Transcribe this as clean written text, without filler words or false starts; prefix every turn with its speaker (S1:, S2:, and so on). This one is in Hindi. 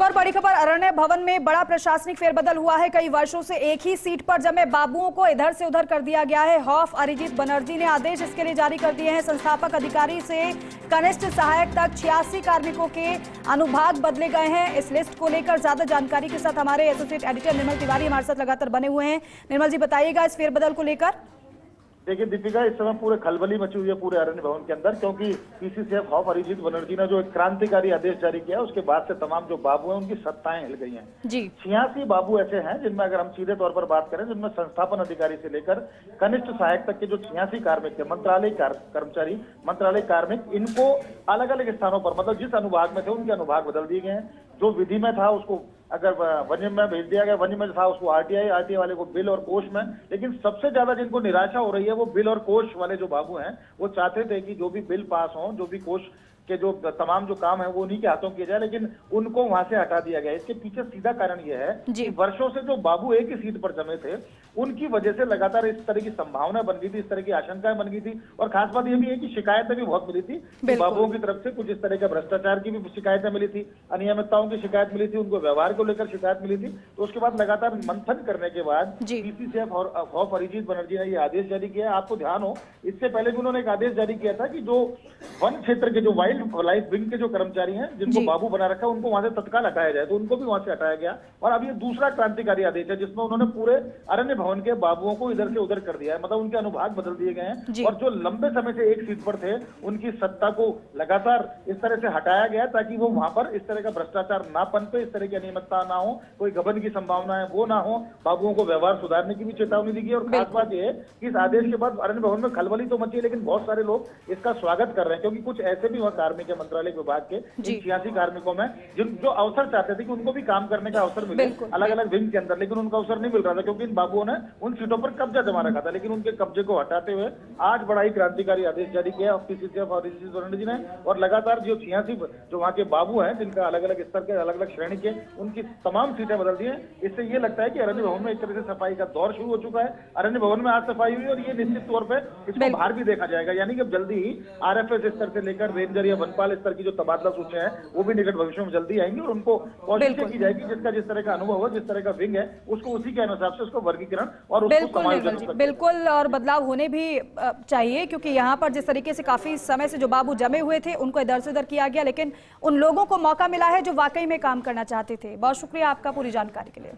S1: एक और बड़ी खबर, अरण्य भवन में बड़ा प्रशासनिक फेरबदल हुआ है। कई वर्षों से एक ही सीट पर जमे बाबुओं को इधर से उधर कर दिया गया है। हौफ अरिजीत बनर्जी ने आदेश इसके लिए जारी कर दिए हैं। संस्थापक अधिकारी से कनिष्ठ सहायक तक 86 कार्मिकों के अनुभाग बदले गए हैं। इस लिस्ट को लेकर ज्यादा जानकारी के साथ हमारे एसोसिएट एडिटर निर्मल तिवारी हमारे साथ लगातार बने हुए हैं। निर्मल जी, बताइएगा इस फेरबदल को लेकर।
S2: देखिए दीपिका, इस समय पूरे खलबली मची हुई है पूरे अरण्य भवन के अंदर, क्योंकि पीसीसीएफ हौफ अरिजीत बनर्जी ने जो एक क्रांतिकारी आदेश जारी किया उसके बाद से तमाम जो बाबू हैं उनकी सत्ताएं हिल गई हैं जी। 86 बाबू ऐसे हैं जिनमें अगर हम सीधे तौर पर बात करें, जिनमें संस्थापन अधिकारी से लेकर कनिष्ठ सहायक तक के जो 86 कार्मिक थे, मंत्रालय कर्मचारी, मंत्रालय कार्मिक, इनको अलग अलग स्थानों पर, मतलब जिस अनुभाग में थे उनके अनुभाग बदल दिए गए हैं। जो विधि में था उसको अगर वन्य में भेज दिया गया, वन्य में था उसको आरटीआई वाले को बिल और कोष में। लेकिन सबसे ज्यादा जिनको निराशा हो रही है वो बिल और कोष वाले जो बाबू हैं। वो चाहते थे कि जो भी बिल पास हो, जो भी कोष के जो तमाम जो काम है वो उन्हीं के हाथों किए जाए, लेकिन उनको वहां से हटा दिया गया। इसके पीछे सीधा कारण यह है कि वर्षों से जो बाबू एक ही सीट पर जमे थे उनकी वजह से लगातार इस तरह की संभावना बन गई थी, इस तरह की आशंकाएं बन गई थी। और खास बात यह भी है कि शिकायतें भी बहुत मिली थी बाबुओं की तरफ से। कुछ इस तरह के भ्रष्टाचार की भी शिकायतें मिली थी, अनियमितताओं की शिकायत मिली थी, उनको व्यवहार को लेकर शिकायत मिली थी। तो उसके बाद लगातार मंथन करने के बाद पीसीसीएफ और हौफ अरिजीत बनर्जी ने यह आदेश जारी किया। आपको ध्यान हो, इससे पहले भी उन्होंने एक आदेश जारी किया था कि जो वन क्षेत्र के जो वाइल्ड लाइफ विंग के जो कर्मचारी हैं जिनको बाबू बना रखा है उनको वहां से तत्काल हटाया जाए, तो उनको भी वहां से हटाया गया। और अब ये दूसरा क्रांतिकारी आदेश है जिसमें उन्होंने पूरे अरण्य भवन के बाबुओं को इधर से उधर कर दिया है, मतलब उनके अनुभाग बदल दिए गए हैं। और जो लंबे समय से एक सीट पर थे उनकी सत्ता को लगातार इस तरह से हटाया गया ताकि वो वहां पर इस तरह का भ्रष्टाचार ना पनपे, इस तरह की अनियमितता ना हो, कोई गबन की संभावना है वो ना हो। बाबुओं को व्यवहार सुधारने की भी चेतावनी दी गई। और खास बात यह है कि इस आदेश के बाद अरण्य भवन में खलबली तो मची है, लेकिन बहुत सारे लोग इसका स्वागत कर रहे हैं, क्योंकि कुछ ऐसे भी वह कार्मिक है मंत्रालय विभाग के 86 कार्मिकों में जो अवसर चाहते थे कि उनको भी काम करने का अवसर मिले अलग अलग विंग के अंदर, लेकिन उनको अवसर नहीं मिल रहा था क्योंकि इन बाबुओं ने उन सीटों पर कब्जा जमा रखा था। लेकिन उनके कब्जे को हटाते हुए आज बड़ा ही क्रांतिकारी आदेश जारी किया पीसीसीएफ और अरिजीत बनर्जी ने। और लगातार जो 86 जो वहाँ के बाबू हैं जिनका अलग अलग स्तर के अलग अलग श्रेणी के, उनकी तमाम सीटें बदल दी हैं। इससे ये लगता है कि अरण्य भवन में एक तरह से सफाई का दौर शुरू हो चुका है। अरण्य भवन में आज सफाई हुई और ये निश्चित तौर पर इसको बाहर भी देखा जाएगा, यानी कि जल्दी ही आरएफएस स्तर से लेकर रेंजर या वनपाल स्तर की जो तबादला सूची है वो भी निकट भविष्य में जल्दी आएंगी और उनको कोशिश की जाएगी जिसका जिस तरह का अनुभव हो, जिस तरह का विंग है उसको उसी के अनुसार से उसको वर्गीकरण और
S1: बिल्कुल और बदलाव होने भी चाहिए, क्योंकि यहाँ पर जिस तरीके से काफी समय से जो बाबू जमे हुए थे उनको इधर से उधर किया गया, लेकिन उन लोगों को मौका मिला है जो वाकई में काम करना चाहते थे। बहुत शुक्रिया आपका पूरी जानकारी के लिए।